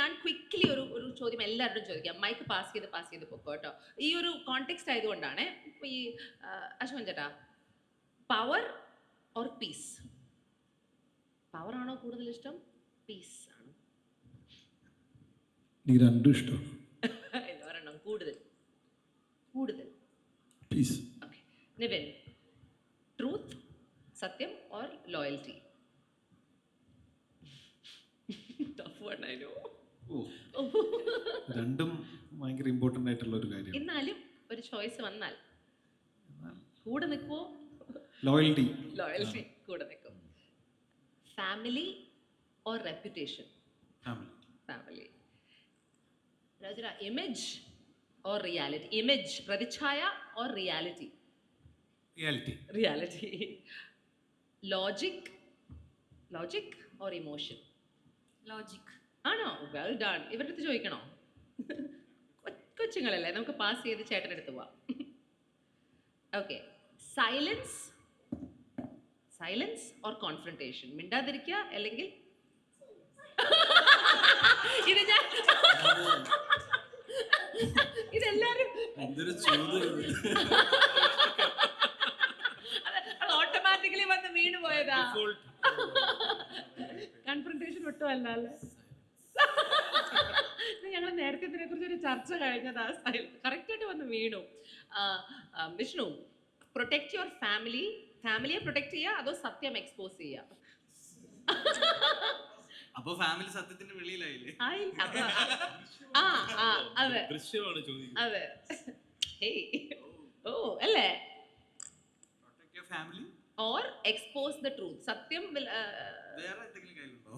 ഞാൻ ക്വിക്ക്ലി ഒരു ചോദ്യം എല്ലാവരോടും ചോദിക്കാം. മൈക്ക് പാസ് ചെയ്ത് പൊക്കോ കേട്ടോ. ഈ ഒരു കോണ്ടെക്സ്റ്റ് ആയതുകൊണ്ടാണ്. ഈ അശ്വൻ ചേട്ടാ, പവർ ഓർ പീസ്? പവർ ആണോ കൂടുതൽ ഇഷ്ടം, പീസ് ആണോ? എനിക്ക് രണ്ടും ഇഷ്ടമാണ്. ഒരെണ്ണം കൂടുതൽ കൂടുതൽ പീസ്. ഓക്കെ. നിവിൻ, ട്രൂത്ത്, സത്യം or loyalty? Tough one I know. രണ്ടും ഭയങ്കര ഇമ്പോർട്ടൻ്റ് ആയിട്ടുള്ള ഒരു കാര്യം. എന്നാലും ഒരു ചോയ്സ് വന്നാൽ കൂടെ നിൽക്കുമോ? ലോയൽറ്റി. ലോയൽറ്റി കൂടെ നിൽക്കും. Family or reputation? ഫാമിലി. രാജര, ഇമേജ് ഓർ റിയാലിറ്റി? ഇമേജ്, പ്രതിച്ഛായ or reality? Reality. Logic or emotion? Logic. ആണോ? Well done. ഇവരുടെ അടുത്ത് ചോദിക്കണോ? കൊച്ചുങ്ങളല്ലേ, നമുക്ക് പാസ് ചെയ്ത് ചേട്ടൻ്റെ അടുത്ത് പോവാം. ഓക്കെ. Silence or confrontation? മിണ്ടാതിരിക്കുക അല്ലെങ്കിൽ ഇത് ഞാൻ ഇതെല്ലാരും ഓട്ടോമാറ്റിക്കലി വന്ന് വീണ് പോയതാ. കൺഫ്രണ്ടേഷൻ ഒട്ടും അല്ലേ. ഞങ്ങൾ നേരത്തെ ഇതിനെ കുറിച്ച് ഒരു ചർച്ച കഴിഞ്ഞതാ. കറക്റ്റ് ആയിട്ട് വന്ന് വീണു. വിഷ്ണു, പ്രൊട്ടക്ട് യുവർ ഫാമിലിയെ പ്രൊട്ടക്ട് ചെയ്യുക അതോ സത്യം എക്സ്പോസ് ചെയ്യുക? അപ്പൊ ഫാമിലി സത്യത്തിന്റെ വെളിയിലായില്ലേ? അതെ അതെ. ഓ അല്ലേ? Protect your family or expose the truth? സത്യം വേറെ എന്തെങ്കിലും കയ്യിലുണ്ടോ?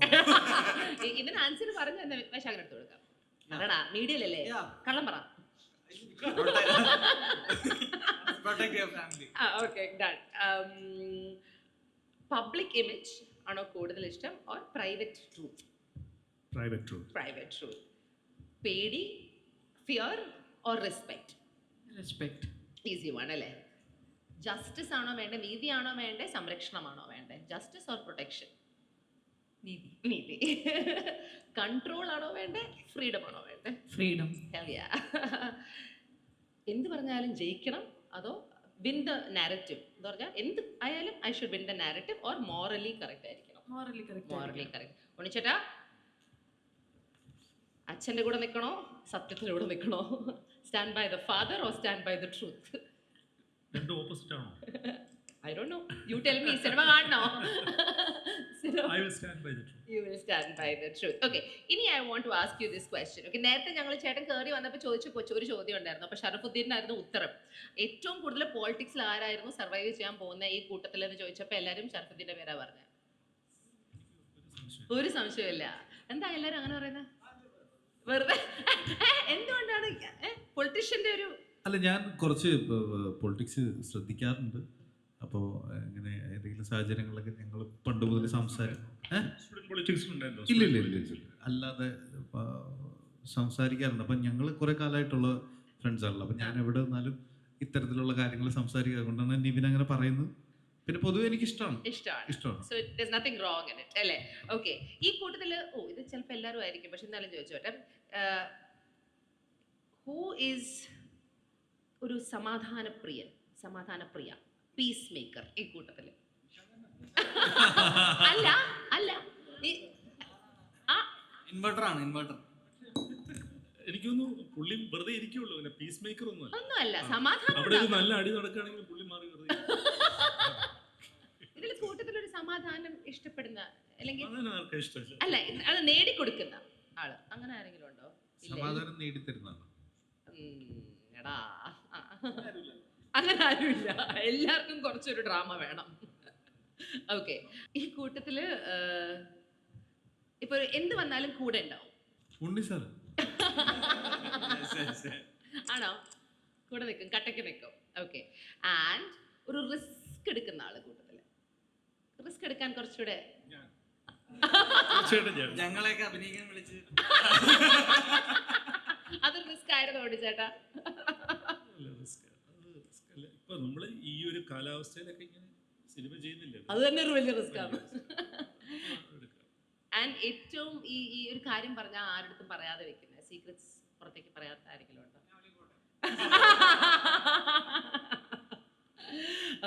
ഇതിന് ആൻസർ പറഞ്ഞു തന്നെ വൈശാഖിനടുത്ത് കൊടുക്കാം. അല്ലടാ, മീഡിയയിലല്ലേ, കള്ളം പറ. Protect your family. Okay, done. Public image ആണോ കൂടുതൽ ഇഷ്ടം or private truth? Private truth. പേടി, fear or respect? Respect. Easy one അല്ലേ? ജസ്റ്റിസ് ആണോ വേണ്ടേ, നീതിയാണോ വേണ്ടേ, സംരക്ഷണമാണോ വേണ്ടേ? Justice or protection? നീതി. കൺട്രോൾ ആണോ വേണ്ടേ, ഫ്രീഡം ആണോ വേണ്ടേ? ഫ്രീഡം. എന്ത് പറഞ്ഞാലും ജയിക്കണം അതോ വിൻ ദ നാരറ്റീവ്? എന്ന് പറഞ്ഞാൽ എന്ത് ആയാലും I should win the narrative or morally correct ആയിരിക്കണം? Morally correct. ഉണ്ണിച്ചേട്ടാ, അച്ഛൻ്റെ കൂടെ നിൽക്കണോ സത്യത്തിൻ്റെ കൂടെ നിൽക്കണോ? Stand by the father or stand by the truth? രണ്ടും ഓപ്പോസിറ്റ് ആണോ? I don't know. You tell me. Cinema കാണണോ? I will stand by the truth. You will stand by the truth. Okay. ഇനി I want to ask you this question. Okay. നേരത്തെ ഞങ്ങൾ ചേട്ടൻ കയറി വന്നപ്പോൾ ചോദിച്ച ഒരു ചോദ്യം ഉണ്ടായിരുന്നു. അപ്പോൾ ഷറഫുദ്ദീനായിരുന്നു ഉത്തരം. ഏറ്റവും കൂടുതൽ പോളിറ്റിക്സിൽ ആരായിരുന്നു സർവൈവ് ചെയ്യാൻ പോകുന്ന ഈ കൂട്ടത്തിൽ എന്ന് ചോദിച്ചപ്പോൾ എല്ലാവരും ഷറഫുദ്ദീൻ്റെ പേരാ പറഞ്ഞത്. ഒരു സംശയമില്ല. എന്താ എല്ലാവരും അങ്ങനെ പറയുന്നത്? വെറുതെ എന്തുകൊണ്ടാണ് പൊളിറ്റീഷ്യൻ്റെ ഒരു? അല്ല, ഞാൻ കുറച്ച് പൊളിറ്റിക്സ് ശ്രദ്ധിക്കാറുണ്ട്. അപ്പോൾ ഇങ്ങനെ ഏതെങ്കിലും സാഹചര്യങ്ങളിലൊക്കെ ഞങ്ങൾ പണ്ട് മുതൽ ഇല്ല അല്ലാതെ സംസാരിക്കാറുണ്ട്. അപ്പം ഞങ്ങൾ കുറേ കാലമായിട്ടുള്ള ഫ്രണ്ട്സാണല്ലോ. അപ്പം ഞാൻ എവിടെ നിന്നാലും ഇത്തരത്തിലുള്ള കാര്യങ്ങൾ സംസാരിക്കുക കൊണ്ടാണ് നിവിൻ അങ്ങനെ പറയുന്നത്. പിന്നെ പൊതുവെ എനിക്ക് ഇഷ്ടമാണ്. So there's nothing wrong in it അല്ലേ? ഓക്കെ. ഈ കൂട്ടത്തിൽ ഇത് ചിലപ്പോൾ എല്ലാവരും ആയിരിക്കും, പക്ഷെ എന്നാലും ചോദിച്ചോട്ടെ, ഹൂ ഈസ് ഒരു സമാധാനപ്രിയ പീസ് മേക്കർ ഈ കൂട്ടത്തില്? അല്ല ഇൻവെർട്ടർ ആണ്. ഇൻവെർട്ടർ എനിക്കൊന്നും പുള്ളി വെറുതെ ഇരിക്കുള്ളൂ, പിന്നെ പീസ് മേക്കർ ഒന്നുമല്ല. സമാധാനം അവിടെ ഒരു നല്ല അടി നടക്കുകയാണെങ്കിൽ പുള്ളി മാറി വെറുതെ ഇതിൽ കൂട്ടത്തിലൊരു സമാധാനം ഇഷ്ടപ്പെടുന്ന അല്ലെങ്കിൽ ഇഷ്ടമല്ല, അല്ല അത് നേടിക്കൊടുക്കുന്ന ആള് അങ്ങനെ ആരെങ്കിലും ഉണ്ടോ? സമാധാനം നേടിത്തരുന്നതാണ്. എടാ, അങ്ങനെ ആരുമില്ല. എല്ലാവർക്കും കുറച്ചൊരു ഡ്രാമ വേണം. ഓക്കെ. ഈ കൂട്ടത്തില് ഇപ്പൊ എന്ത് വന്നാലും കൂടെ ഉണ്ടാവും. ഉണ്ണി സാർ ആണോ? കൂടെ നിൽക്കും, കട്ടയ്ക്ക് നിൽക്കും. ഓക്കെ. ആൻഡ് ഒരു റിസ്ക് എടുക്കുന്ന ആള് കൂട്ടത്തില്. റിസ്ക് എടുക്കാൻ കുറച്ചുകൂടെ ഞങ്ങളെയൊക്കെ അഭിനയിക്കാൻ വിളിച്ച് അത് റിസ്ക് ആയിരുന്നു ഓടിച്ചേട്ടാ. ഇപ്പൊ നമ്മള് ഈ ഒരു കാലാവസ്ഥയിലൊക്കെ ഇങ്ങനെ സിനിമ ചെയ്യുന്നില്ല, അത് തന്നെ ഒരു വലിയ റിസ്ക് ആണ്. ആൻഡ് ഏറ്റവും ഈ ഒരു കാര്യം പറഞ്ഞാൽ ആരുടെ പറയാതെ വെക്കുന്നത്, സീക്രറ്റ്സ് പുറത്തേക്ക് പറയാത്ത ആരെങ്കിലും ഉണ്ടോ?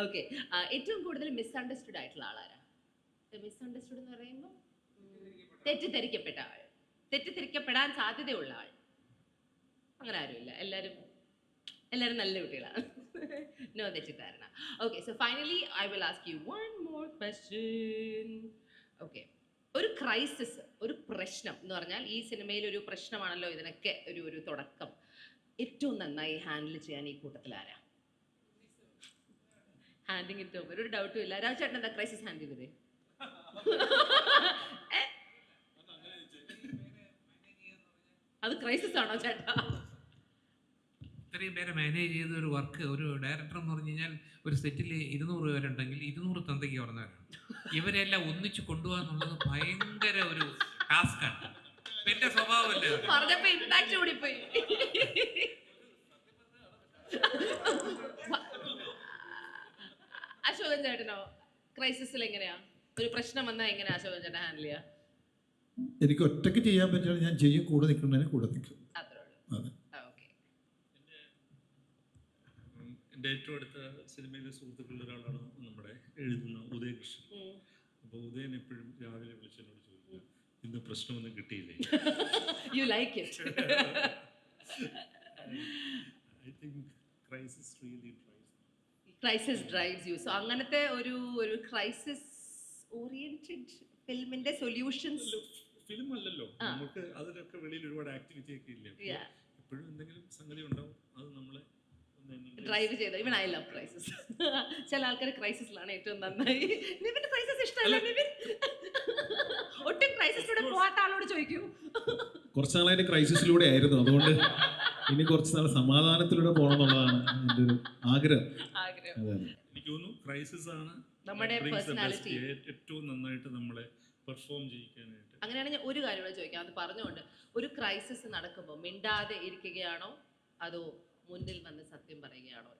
ഓക്കെ. ഏറ്റവും കൂടുതൽ മിസ്അണ്ടർസ്റ്റുഡ് ആയിട്ടുള്ള ആളാരാ? മിസ്അണ്ടർസ്റ്റുഡ് എന്ന് പറയുമ്പോൾ തെറ്റിദ്ധരിക്കപ്പെട്ട ആൾ, തെറ്റിദ്ധരിക്കപ്പെടാൻ സാധ്യതയുള്ള ആൾ. അങ്ങനെ ആരുമില്ല, എല്ലാവരും നല്ല കുട്ടികളാണ്. നോ തെറ്റിദ്ധാരണ. Okay, so finally I will ask you one more question. Okay, ഒരു ക്രൈസിസ്, ഒരു പ്രശ്നം എന്ന് പറഞ്ഞാൽ ഈ സിനിമയിൽ ഒരു പ്രശ്നമാണല്ലോ ഇതിനൊക്കെ ഒരു തുടക്കം. ഏറ്റവും നന്നായി ഹാൻഡിൽ ചെയ്യാൻ ഈ കൂട്ടത്തിൽ ആരാ? ഹാൻഡിങ് ഇറ്റ് ഓവർ, ഒരു ഡൗട്ടും ഇല്ല. രാജേട്ടൻ എന്താ ക്രൈസിസ് ഹാൻഡിൽ ചെയ്തത്? അത് ക്രൈസിസ് ആണോ ചേട്ടാ? ഇത്രയും പേരെ മാനേജ് ചെയ്ത ഒരു വർക്ക്, ഒരു ഡയറക്ടർ എന്ന് പറഞ്ഞു കഴിഞ്ഞാൽ ഒരു സെറ്റിൽ 200 പേരുണ്ടെങ്കിൽ 200 തന്തയ്ക്ക് പറഞ്ഞവരാണ്. ഇവരെല്ലാം ഒന്നിച്ച് കൊണ്ടുപോകാന്നുള്ളത് ഭയങ്കര ഒരു ടാസ്ക്കാണ്. എന്റെ സ്വഭാവമല്ലേ പറഞ്ഞപ്പോ ഇമ്പാക്ട് കൂടിപ്പോയി. അശോകൻ ചേട്ടനോ ക്രൈസിസിൽ എങ്ങനെയാ, ഒരു പ്രശ്നം വന്നാൽ എങ്ങനെയാ അശോകൻ ചേട്ടൻ ഹാൻഡിൽ ചെയ്യാ? എനിക്ക് ഒറ്റയ്ക്ക് ചെയ്യാൻ പറ്റുകയാണ് ഞാൻ ചെയ്യും, കൂടെ നിൽക്കുന്നതിന് കൂടെ നിൽക്കും. അത്രേ ഉള്ളൂ. ഓക്കെ. എൻ്റെ ഏറ്റവും അടുത്ത സിനിമയിലെ സുഹൃത്തുക്കളിൽ ഒരാളാണ് നമ്മുടെ എഴുതുന്ന ഉദയകൃഷ്ണൻ. അപ്പോൾ ഉദയൻ എപ്പോഴും രാവിലെ വിളിച്ചെന്നോട് ചോദിക്കും, ഇന്ന് പ്രശ്നമൊന്നും കിട്ടിയില്ലേ? You like it? I think crisis really crisis drives you. So അങ്ങനത്തെ ഒരു ക്രൈസിസ് ഓറിയന്റഡ് ഫിലിമിന്റെ സൊല്യൂഷൻസ്. ഫിലിം അല്ലല്ലോ, നമുക്ക് അതിലൊക്കെ വെളിയിൽ ഒരുപാട് ആക്ടിവിറ്റി ഒക്കെ ഇല്ലേ, എപ്പോഴും എന്തെങ്കിലും സംഗതി ഉണ്ടാവും, അത് നമ്മളെ ഡ്രൈവ് ചെയ്ത്. ഇവൻ ഐ ലവ് ക്രൈസിസ്. ചില ആൾക്കാർ ക്രൈസിസിലാണ് ഏറ്റവും നന്നായി. നിവിന് ക്രൈസിസ് ഇഷ്ടമല്ല? നിവിൻ ഒട്ടും ക്രൈസിസിലൂടെ പോകാത്ത ആളോട് ചോദിക്കൂ. കുറച്ച് നാളായിട്ട് ക്രൈസിസിലൂടെ ആയിരുന്നു, അതുകൊണ്ട് ഇനി കുറച്ച് നാൾ സമാധാനത്തിലൂടെ പോകണം എന്നുള്ളതാണ് എൻ്റെ ഒരു ആഗ്രഹം. എനിക്ക് തോന്നുന്നു ക്രൈസിസ് ആണ് നമ്മുടെ പേഴ്സണാലിറ്റി ഏറ്റവും നന്നായിട്ട് നമ്മളെ പെർഫോം ചെയ്യിക്കാനായിട്ട്. അങ്ങനെയാണെങ്കിൽ ഒരു കാര്യം കൂടെ ചോദിക്കാം, അത് പറഞ്ഞുകൊണ്ട്. ഒരു ക്രൈസിസ് നടക്കുമ്പോൾ മിണ്ടാതെ ഇരിക്കുകയാണോ അതോ മുന്നിൽ വന്ന് സത്യം പറയുകയാണോ?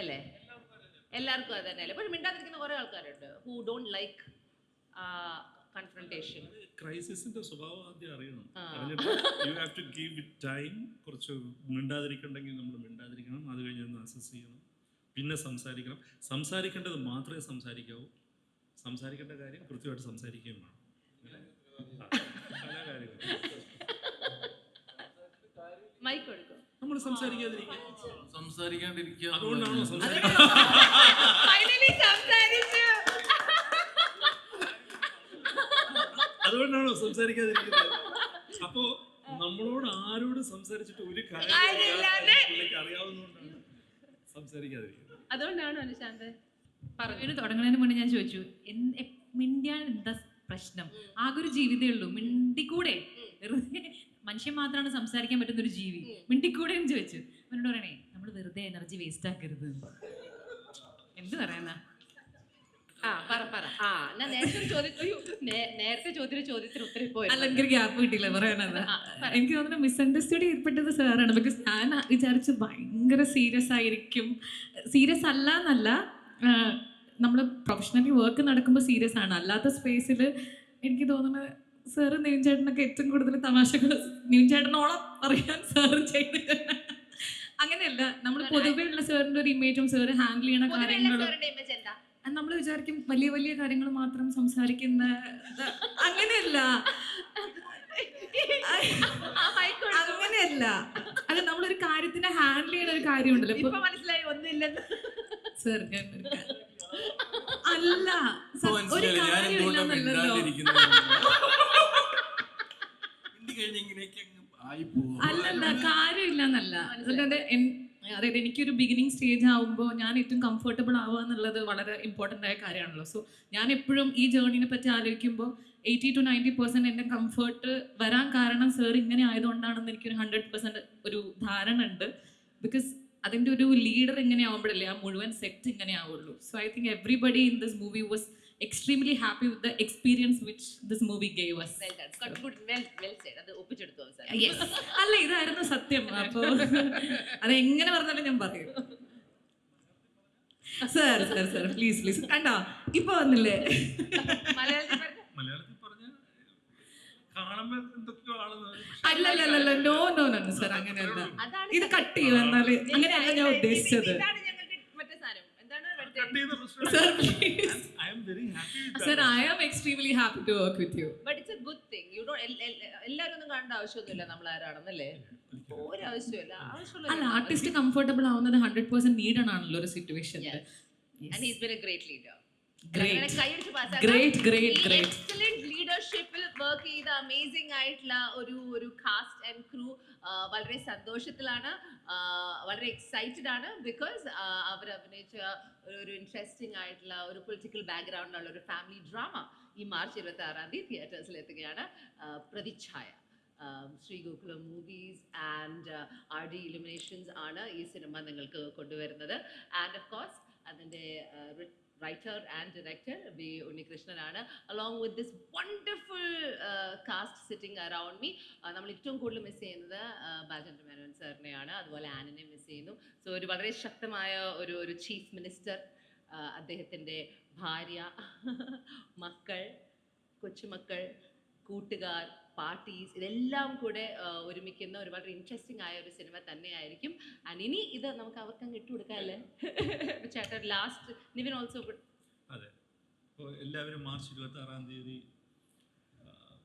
അല്ലേ, എല്ലാവർക്കും അത് തന്നെയല്ലേ. പക്ഷെ മിണ്ടാതിരിക്കുന്ന കുറെ ആൾക്കാരുണ്ട് ഹൂ ഡോണ്ട് ലൈക്ക് കൺഫ്രണ്ടേഷൻ. ക്രൈസിസിന്റെ സ്വഭാവം ആദ്യം അറിയണം. You have to give it time. കുറച്ച് മിണ്ടാതിരിക്കണ്ടെങ്കിൽ നമ്മൾ മിണ്ടാതിരിക്കണം, അത് കഴിഞ്ഞ് ഒന്ന് അസസ് ചെയ്യണം, പിന്നെ സംസാരിക്കണം. സംസാരിക്കേണ്ടത് മാത്രമേ സംസാരിക്കാവൂ, സംസാരിക്കേണ്ട കാര്യം കൃത്യമായിട്ട് സംസാരിക്കുകയും വേണം. പല കാര്യങ്ങളും മൈക്ക് കൊടുക്കും, നമ്മൾ സംസാരിക്കാതിരിക്കുക, സംസാരിക്കാണ്ടിരിക്കുക. അതുകൊണ്ടാണോ അതുകൊണ്ടാണോ സംസാരിക്കാതിരിക്കുന്നത്? അപ്പോ നമ്മളോട് ആരോട് സംസാരിച്ചിട്ട് ഒരു കാര്യം അറിയാവുന്നതുകൊണ്ടാണ് സംസാരിക്കാതിരിക്കുന്നത്. അതുകൊണ്ടാണോ അനുശാന്ത് പറഞ്ഞു? തുടങ്ങുന്നതിന് മുന്നേ ഞാൻ ചോദിച്ചു, മിണ്ടിയാൻ എന്താ പ്രശ്നം? ആകെ ഒരു ജീവിതമേ ഉള്ളൂ, മിണ്ടിക്കൂടെ? വെറുതെ മനുഷ്യൻ മാത്രമാണ് സംസാരിക്കാൻ പറ്റുന്ന ഒരു ജീവി, മിണ്ടിക്കൂടെ എന്ന് ചോദിച്ചു. അവനോട് പറയണേ, നമ്മൾ വെറുതെ എനർജി വേസ്റ്റ് ആക്കരുത്. എന്ത് പറയാനാ? ഞാൻ നേരത്തെ ചോദ്യത്തിന് ഉത്തരം പോയി. അല്ല, എനിക്ക് ഗ്യാപ്പ് കിട്ടിയില്ല പറയാനത്. എനിക്ക് തോന്നുന്നു മിസ്അണ്ടർസ്റ്റാൻഡ് ഏർപ്പെട്ടത് സാറാണ്. ബിക്കോസ് ഞാൻ വിചാരിച്ചു ഭയങ്കര സീരിയസ് ആയിരിക്കും. സീരിയസ് അല്ല എന്നല്ല, നമ്മൾ പ്രൊഫഷണലി വർക്ക് നടക്കുമ്പോൾ സീരിയസ് ആണ്. അല്ലാത്ത സ്പേസിൽ എനിക്ക് തോന്നുന്നത് സാറ് നിവിൻ ചേട്ടനൊക്കെ ഏറ്റവും കൂടുതൽ തമാശകൾ നിവിൻ ചേട്ടനോളം അറിയാൻ സാറും ചെയ്തിട്ടുണ്ട്. അങ്ങനെയല്ല, നമ്മൾ പൊതുവേ ഉള്ള സാറിന്റെ ഒരു ഇമേജും സാറ് ഹാൻഡിൽ ചെയ്യണ കാര്യങ്ങളും നമ്മൾ വിചാരിക്കും വലിയ വലിയ കാര്യങ്ങൾ മാത്രം സംസാരിക്കുന്ന. അങ്ങനെയല്ല, അങ്ങനെയല്ല. അത് നമ്മളൊരു കാര്യത്തിനെ ഹാൻഡിൽ ചെയ്യുന്ന ഒരു കാര്യമുണ്ടല്ലോ. ഇപ്പൊ മനസ്സിലായി ഒന്നുമില്ലെന്ന് സാർ. ഞാൻ അല്ല, ഒരു കാര്യമില്ലെന്നല്ലോ. അല്ലല്ല, കാര്യമില്ലെന്നല്ല. അതായത് എനിക്കൊരു ബിഗിനിങ് സ്റ്റേജ് ആവുമ്പോൾ ഞാൻ ഏറ്റവും കംഫർട്ടബിൾ ആവുക എന്നുള്ളത് വളരെ ഇമ്പോർട്ടൻ്റ് ആയ കാര്യമാണല്ലോ. സോ ഞാൻ എപ്പോഴും ഈ ജേർണിനെ പറ്റി ആലോചിക്കുമ്പോൾ 80 to 90% എൻ്റെ കംഫർട്ട് വരാൻ കാരണം സാർ ഇങ്ങനെ ആയതുകൊണ്ടാണെന്ന് എനിക്കൊരു 100% ഒരു ധാരണ ഉണ്ട്. ബിക്കോസ് അതിൻ്റെ ഒരു ലീഡർ ഇങ്ങനെ ആവുമ്പോഴല്ലേ ആ മുഴുവൻ സെറ്റ് ഇങ്ങനെ ആവുള്ളൂ. So I think everybody in this movie was extremely happy with the experience which this movie gave us. Yes. അല്ല, ഇതായിരുന്നു സത്യം. അപ്പോൾ അതെങ്ങനെ പറഞ്ഞാലും ഞാൻ പറയും. സാർ പ്ലീസ് കണ്ടോ, ഇപ്പൊ വന്നില്ലേ? മലയാളത്തിൽ പറഞ്ഞ കാണുമ്പോ എന്തൊക്കെയോ ആളെന്ന് അല്ലല്ലല്ല നോ നോ നോ സർ അങ്ങനെയല്ല. അതാണ് ഇത് കട്ട് ചെയ്യും എന്നാല് അങ്ങനെയല്ല ഞാൻ ഉദ്ദേശിച്ചത്. ഇതാണ് ഞങ്ങൾക്ക് മറ്റേ സാധനം. എന്താണ് കട്ട് ചെയ്ത Sir, please. I am very happy with Sir, I am extremely happy to work with you. But it's a good thing. You don't എല്ലാവരും ഒന്നും കാണേണ്ട ആവശ്യമൊന്നുമില്ല നമ്മൾ ആരാണെന്നല്ലേ. ഒരു ആവശ്യമില്ല. അല്ല ആർട്ടിസ്റ്റ് കംഫർട്ടബിൾ ആവുന്നത് 100% നീഡഡ് ആണല്ലോ ഒരു സിറ്റുവേഷനിൽ. And he's been a great leader. Great. കൈയടിച്ച് പാസ്സാക്കാം. Great. എക്സലന്റ് ലീഡർഷിപ്പിൽ വർക്ക് ചെയ്ത അമേസിംഗ് ആയിട്ടുള്ള ഒരു കാസ്റ്റ് ആൻഡ് ക്രൂ വളരെ സന്തോഷത്തിലാണ്, വളരെ എക്സൈറ്റഡ് ആണ്. ബിക്കോസ് അവർ അഭിനയിച്ച ഒരു ഇൻട്രസ്റ്റിംഗ് ആയിട്ടുള്ള ഒരു പൊളിറ്റിക്കൽ ബാക്ക്ഗ്രൗണ്ടുള്ള ഒരു ഫാമിലി ഡ്രാമ ഈ മാർച്ച് 26 തിയേറ്റേഴ്സിൽ എത്തുകയാണ്. പ്രതിച്ഛായ Sree Gokulam movies and RD illuminations ആണ് ഈ സിനിമ നിങ്ങൾക്ക് കൊണ്ടുവരുന്നത്. ആൻഡ് ഓഫ് കോഴ്സ് അതിൻ്റെ writer and director B. Unnikrishnan, along with this wonderful cast sitting around me. നമ്മൾ ഏറ്റവും കൂടുതൽ മിസ് ചെയ്യുന്നത് ബാജന്റ് മേനോൻ സാറിനെയാണ്, അതുപോലെ ആനിനെ മിസ് ചെയ്യുന്നു. സോ ഒരു വളരെ ശക്തമായ ഒരു ചീഫ് മിനിസ്റ്റർ, അദ്ദേഹത്തിൻ്റെ ഭാര്യ, മക്കൾ, കൊച്ചുമക്കൾ, കൂട്ടുകാർ, പാർട്ടീസ്, ഇതെല്ലാം കൂടെ ഒരുമിക്കുന്ന ഒരു വളരെ ഇൻട്രസ്റ്റിംഗ് ആയ ഒരു സിനിമ തന്നെയായിരിക്കും. ആൻഡ് ഇനി ഇത് നമുക്ക് അവർക്കങ്ങ് ഇട്ടുകൊടുക്കാമല്ലേ ചേട്ടാ. Last Nivin also. അതെ, അപ്പോൾ എല്ലാവരും മാർച്ച് 26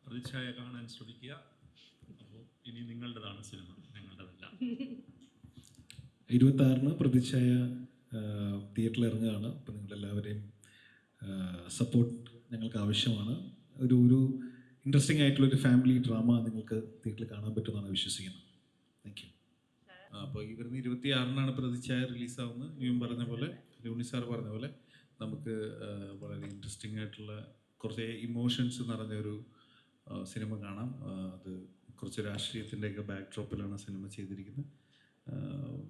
പ്രതിച്ഛായ കാണാൻ ശ്രമിക്കുക. അപ്പോൾ ഇനി നിങ്ങളുടേതാണ് സിനിമ, ഞങ്ങളുടേതല്ല. 26 പ്രതിച്ഛായ തിയേറ്ററിൽ ഇറങ്ങുകയാണ്. അപ്പോൾ നിങ്ങളെല്ലാവരെയും സപ്പോർട്ട് ഞങ്ങൾക്ക് ആവശ്യമാണ്. ഒരു ഇൻട്രസ്റ്റിംഗ് ആയിട്ടുള്ളൊരു ഫാമിലി ഡ്രാമ നിങ്ങൾക്ക് തിയേറ്ററിൽ കാണാൻ പറ്റുമെന്നാണ് വിശ്വസിക്കുന്നത്. Thank you. അപ്പോൾ ഈ വരുന്ന 26 പ്രതിച്ഛായ റിലീസാവുന്നത്. നീയും പറഞ്ഞ പോലെ, ലൂണി സാർ പറഞ്ഞ പോലെ നമുക്ക് വളരെ ഇൻട്രസ്റ്റിംഗ് ആയിട്ടുള്ള കുറച്ച് ഇമോഷൻസ് നിറഞ്ഞൊരു സിനിമ കാണാം. അത് കുറച്ച് രാഷ്ട്രീയത്തിൻ്റെയൊക്കെ ബാക്ക്ഡ്രോപ്പിലാണ് സിനിമ ചെയ്തിരിക്കുന്നത്.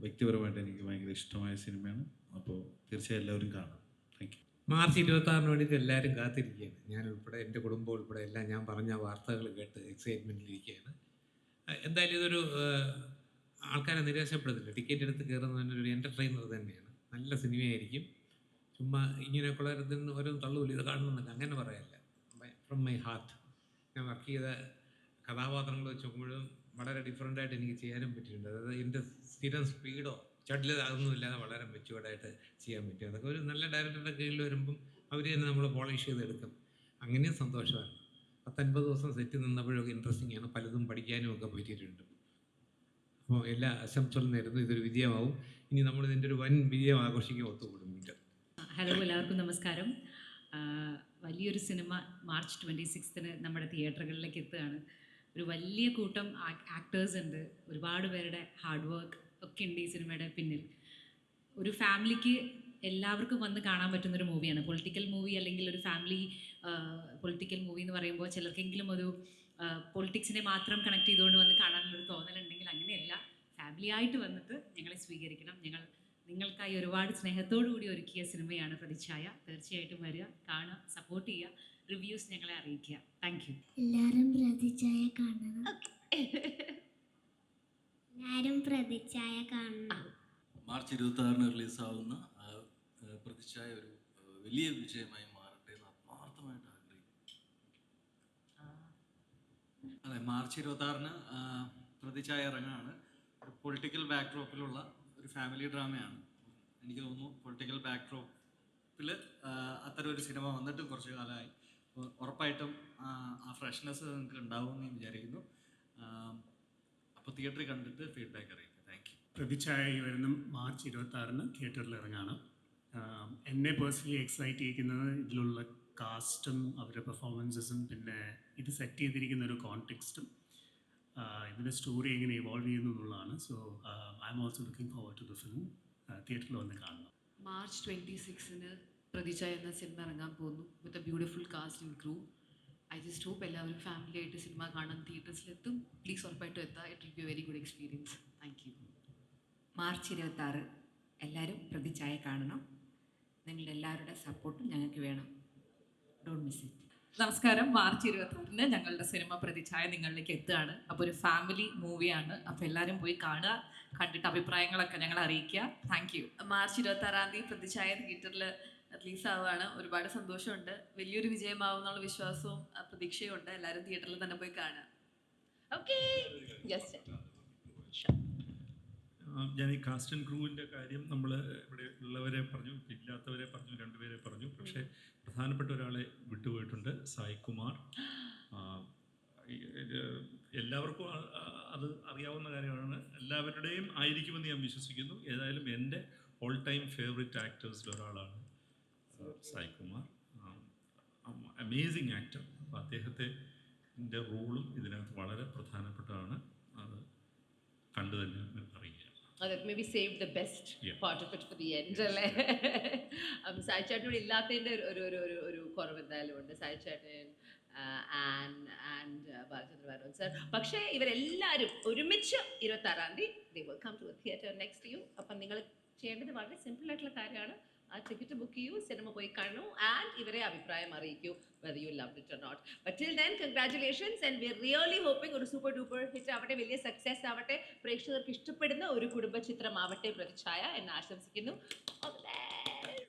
വ്യക്തിപരമായിട്ട് എനിക്ക് ഭയങ്കര ഇഷ്ടമായ സിനിമയാണ്. അപ്പോൾ തീർച്ചയായും എല്ലാവരും കാണാം. Thank you. മാർച്ച് 26 വേണ്ടിയിട്ട് എല്ലാവരും കാത്തിരിക്കുകയാണ്. ഞാൻ ഉൾപ്പെടെ, എൻ്റെ കുടുംബം ഉൾപ്പെടെ എല്ലാം ഞാൻ പറഞ്ഞ വാർത്തകൾ കേട്ട് എക്സൈറ്റ്മെൻറ്റിലിരിക്കുകയാണ്. എന്തായാലും ഇതൊരു ആൾക്കാരെ നിരാശപ്പെടുത്തില്ല. ടിക്കറ്റ് എടുത്ത് കയറുന്നതിന് ഒരു എൻ്റർടൈനർ തന്നെയാണ്. നല്ല സിനിമയായിരിക്കും. ചുമ്മാ ഇങ്ങനെയൊക്കെയുള്ള ഓരോ തള്ളുമില്ല, ഇത് കാണണമെന്നില്ല, അങ്ങനെ പറയല്ല. From my heart. ഞാൻ വർക്ക് ചെയ്ത കഥാപാത്രങ്ങൾ വെച്ച് നോക്കുമ്പോഴും വളരെ ഡിഫറെൻ്റായിട്ട് എനിക്ക് ചെയ്യാനും പറ്റിയിട്ടുണ്ട്. അതായത് എൻ്റെ സ്ഥിരം സ്പീഡോ ചട്ടിൽ അതൊന്നുമില്ലാതെ വളരെ മെച്ചുവേർഡായിട്ട് ചെയ്യാൻ പറ്റും. അതൊക്കെ ഒരു നല്ല ഡയറക്ടറുടെ കീഴിൽ വരുമ്പം അവർ തന്നെ നമ്മൾ പോളിഷ് ചെയ്തെടുക്കും. അങ്ങനെയും സന്തോഷമാണ്. 50 ദിവസം സെറ്റ് നിന്നപ്പോഴൊക്കെ ഇൻട്രസ്റ്റിംഗ് ആണ്. പലതും പഠിക്കാനും ഒക്കെ പറ്റിയിട്ടുണ്ട്. അപ്പോൾ എല്ലാ ആശംസകളും നേരുന്നു. ഇതൊരു വിജയമാവും. ഇനി നമ്മൾ ഇതിൻ്റെ ഒരു വൻ വിജയം ആഘോഷിക്കാൻ ഒത്തുകൂടുന്നുണ്ട്. ഹലോ, എല്ലാവർക്കും നമസ്കാരം. വലിയൊരു സിനിമ മാർച്ച് 26 നമ്മുടെ തിയേറ്ററുകളിലേക്ക് എത്തുകയാണ്. ഒരു വലിയ കൂട്ടം ആക്ടേഴ്സ് ഉണ്ട്. ഒരുപാട് പേരുടെ ഹാർഡ് വർക്ക് ഒക്കെ ഉണ്ട് ഈ സിനിമയുടെ പിന്നിൽ. ഒരു ഫാമിലിക്ക് എല്ലാവർക്കും വന്ന് കാണാൻ പറ്റുന്നൊരു മൂവിയാണ്. പൊളിറ്റിക്കൽ മൂവി അല്ലെങ്കിൽ ഒരു ഫാമിലി പൊളിറ്റിക്കൽ മൂവി എന്ന് പറയുമ്പോൾ ചിലർക്കെങ്കിലും ഒരു പൊളിറ്റിക്സിനെ മാത്രം കണക്ട് ചെയ്തുകൊണ്ട് വന്ന് കാണാനുള്ളൊരു തോന്നലുണ്ടെങ്കിൽ അങ്ങനെയല്ല. ഫാമിലി ആയിട്ട് വന്നിട്ട് ഞങ്ങളെ സ്വീകരിക്കണം. നിങ്ങൾക്കായി ഒരുപാട് സ്നേഹത്തോടു കൂടി ഒരുക്കിയ സിനിമയാണ് പ്രതിച്ഛായ. തീർച്ചയായിട്ടും വരിക, കാണുക, സപ്പോർട്ട് ചെയ്യുക, റിവ്യൂസ് ഞങ്ങളെ അറിയിക്കുക. Thank you. എല്ലാവരും പ്രതിച്ഛായ കാണണം. എല്ലാവരും പ്രതിച്ഛായ കാണണം. മാർച്ച് 26 റിലീസാവുന്ന പ്രതിച്ഛായ ഒരു വലിയ വിജയമായി മാറട്ടെ എന്ന് ആത്മാർത്ഥമായിട്ട് ആഗ്രഹിക്കുന്നു. അതെ, മാർച്ച് 26 പ്രതിച്ഛായ ഇറങ്ങാണ്. ഒരു പൊളിറ്റിക്കൽ ബാക്ക്ഡ്രോപ്പിലുള്ള ഒരു ഫാമിലി ഡ്രാമയാണ്. എനിക്ക് തോന്നുന്നു പൊളിറ്റിക്കൽ ബാക്ക്ഡ്രോപ്പിൽ അത്തരം ഒരു സിനിമ വന്നിട്ട് കുറച്ച് കാലമായി. ഉറപ്പായിട്ടും ആ ഫ്രഷ്നെസ് നിങ്ങൾക്ക് ഉണ്ടാവുമെന്ന് ഞാൻ വിചാരിക്കുന്നു. അപ്പോൾ തിയേറ്ററിൽ കണ്ടിട്ട് ഫീഡ്ബാക്ക് അറിയിക്കും. Thank you. പ്രതിച്ഛായ വരുന്ന മാർച്ച് 26 തിയേറ്ററിൽ ഇറങ്ങാണ്. എന്നെ പേഴ്സണലി എക്സൈറ്റ് ചെയ്യിക്കുന്നത് ഇതിലുള്ള കാസ്റ്റും അവരുടെ പെർഫോമൻസസും പിന്നെ ഇത് സെറ്റ് ചെയ്തിരിക്കുന്ന ഒരു കോണ്ടെക്സ്റ്റും ഇതിൻ്റെ സ്റ്റോറി എങ്ങനെ ഇവോൾവ് ചെയ്യുന്നു എന്നുള്ളതാണ്. So I am also looking forward to the film. തിയേറ്ററിൽ വന്ന് കാണണം. മാർച്ച് 26 പ്രതിച്ഛായ എന്ന സിനിമ ഇറങ്ങാൻ പോകുന്നു with a beautiful cast and crew. I just hope എല്ലാവരും ഫാമിലി ആയിട്ട് സിനിമ കാണാൻ തിയേറ്റേഴ്സിലെത്തും. പ്ലീസ് ഉറപ്പായിട്ടും എത്താം. It will be a very good experience. Thank you. March 26 എല്ലാവരും പ്രതിച്ഛായ കാണണം. നിങ്ങളുടെ എല്ലാവരുടെ സപ്പോർട്ടും ഞങ്ങൾക്ക് വേണം. Don't miss it. നമസ്കാരം. മാർച്ച് 26 ഞങ്ങളുടെ സിനിമ പ്രതിച്ഛായ നിങ്ങളിലേക്ക് എത്തുകയാണ്. അപ്പോൾ ഒരു ഫാമിലി മൂവിയാണ്. അപ്പോൾ എല്ലാവരും പോയി കാണുക, കണ്ടിട്ട് അഭിപ്രായങ്ങളൊക്കെ ഞങ്ങളെ അറിയിക്കുക. Thank you. മാർച്ച് 26 പ്രതിച്ഛായ തിയേറ്ററിൽ റിലീസ് ആവുകയാണ്. ഒരുപാട് സന്തോഷമുണ്ട്. വലിയൊരു വിജയമാവും എന്നുള്ള വിശ്വാസവും പ്രതീക്ഷയും ഉണ്ട്. എല്ലാവരും തിയേറ്ററിൽ തന്നെ പോയി കാണുക. Okay, yes. ഞാൻ ഈ കാസ്റ്റ് ആൻഡ് ക്രൂവിൻ്റെ കാര്യം നമ്മൾ ഇവിടെ ഉള്ളവരെ പറഞ്ഞു, ഇല്ലാത്തവരെ പറഞ്ഞു, രണ്ടുപേരെ പറഞ്ഞു. പക്ഷേ പ്രധാനപ്പെട്ട ഒരാളെ വിട്ടുപോയിട്ടുണ്ട്, സായ് കുമാർ. എല്ലാവർക്കും അത് അറിയാവുന്ന കാര്യമാണ്, എല്ലാവരുടെയും ആയിരിക്കുമെന്ന് ഞാൻ വിശ്വസിക്കുന്നു. ഏതായാലും എൻ്റെ ഓൾ ടൈം ഫേവറേറ്റ് ആക്ടേഴ്സിൽ ഒരാളാണ് സായ് കുമാർ. Amazing actor. അപ്പോൾ അദ്ദേഹത്തിൻ്റെ റോളും ഇതിനകത്ത് വളരെ പ്രധാനപ്പെട്ടതാണ്. അത് കണ്ടു തന്നെ അറിയുക. That maybe saved the best part of it for the end, അല്ലേ? സായി ചേട്ടനോട് ഇല്ലാത്തതിൻ്റെ ഒരു കുറവ് എന്തായാലും ഉണ്ട്. സായി ചേട്ടൻ ആൻഡ് ബാലചന്ദ്ര മേനോൻ സർ. പക്ഷേ ഇവരെല്ലാവരും ഒരുമിച്ച് 26-ാം തീയതി they will come to a theatre next to you. അപ്പം നിങ്ങൾ ചെയ്യേണ്ടത് വളരെ സിമ്പിൾ ആയിട്ടുള്ള കാര്യമാണ്. ആ ടിക്കറ്റ് ബുക്ക് ചെയ്യൂ, സിനിമ പോയി കാണൂ, ആൻഡ് ഇവരെ അഭിപ്രായം അറിയിക്കൂ, whether you loved it or not. But till then, congratulations, and we're really hoping ഒരു സൂപ്പർ ഡൂപ്പർ ഹിറ്റ് ആവട്ടെ, വലിയ സക്സസ് ആവട്ടെ, പ്രേക്ഷകർക്ക് ഇഷ്ടപ്പെടുന്ന ഒരു കുടുംബ ചിത്രമാവട്ടെ പ്രതിച്ഛായ എന്ന് ആശംസിക്കുന്നു. All the best.